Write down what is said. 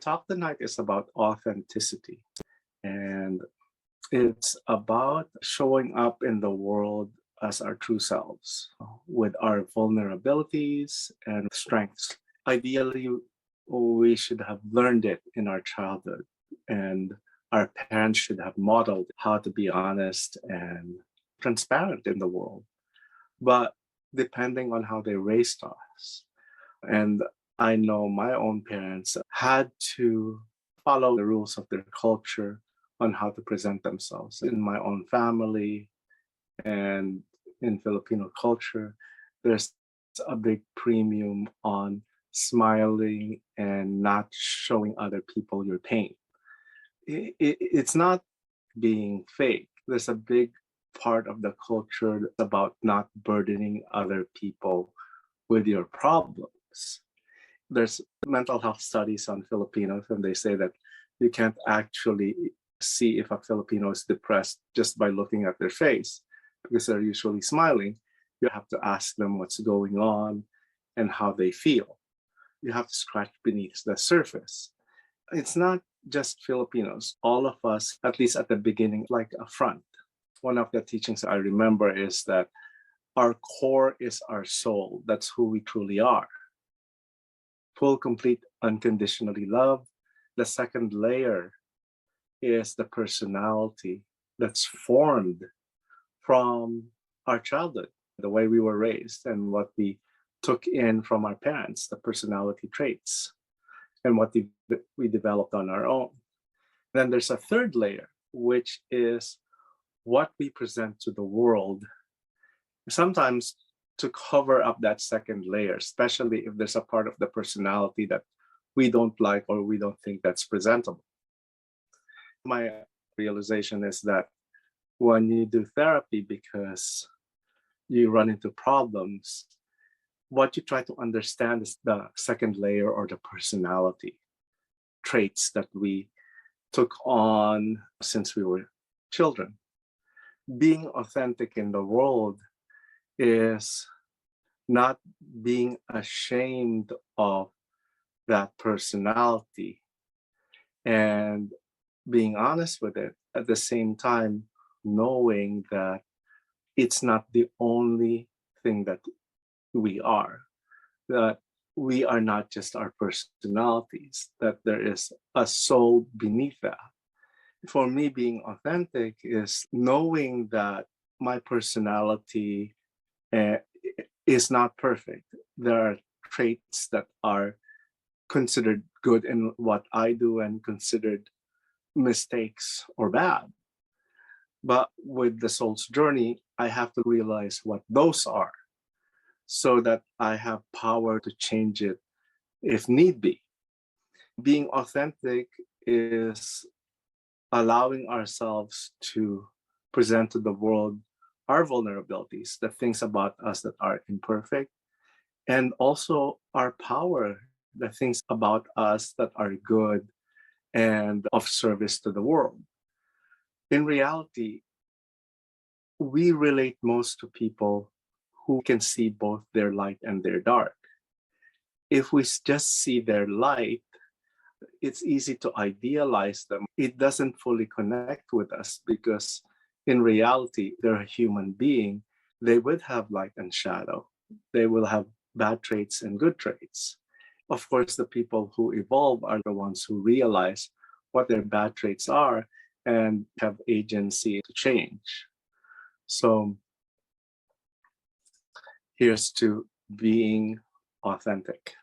Talk tonight is about authenticity, and it's about showing up in the world as our true selves with our vulnerabilities and strengths. Ideally, we should have learned it in our childhood, and our parents should have modeled how to be honest and transparent in the world. But depending on how they raised us, and I know my own parents had to follow the rules of their culture on how to present themselves. In my own family and in Filipino culture, there's a big premium on smiling and not showing other people your pain. It's not being fake. There's a big part of the culture about not burdening other people with your problems. There's mental health studies on Filipinos, and they say that you can't actually see if a Filipino is depressed just by looking at their face because they're usually smiling. You have to ask them what's going on and how they feel. You have to scratch beneath the surface. It's not just Filipinos. All of us, at least at the beginning, like a front. One of the teachings I remember is that our core is our soul. That's who we truly are. Full, complete, unconditionally loved. The second layer is the personality that's formed from our childhood, the way we were raised and what we took in from our parents, the personality traits, and what we developed on our own. Then there's a third layer, which is what we present to the world, sometimes to cover up that second layer, especially if there's a part of the personality that we don't like or we don't think that's presentable. My realization is that when you do therapy because you run into problems, what you try to understand is the second layer or the personality traits that we took on since we were children. Being authentic in the world is not being ashamed of that personality and being honest with it, at the same time knowing that it's not the only thing that we are, that we are not just our personalities, that there is a soul beneath that. For me, being authentic is knowing that my personality is not perfect. There are traits that are considered good in what I do and considered mistakes or bad. But with the soul's journey, I have to realize what those are so that I have power to change it if need be. Being authentic is allowing ourselves to present to the world our vulnerabilities, the things about us that are imperfect, and also our power, the things about us that are good and of service to the world. In reality, we relate most to people who can see both their light and their dark. If we just see their light, it's easy to idealize them. It doesn't fully connect with us because in reality, they're a human being. They would have light and shadow. They will have bad traits and good traits. Of course, the people who evolve are the ones who realize what their bad traits are and have agency to change. So here's to being authentic.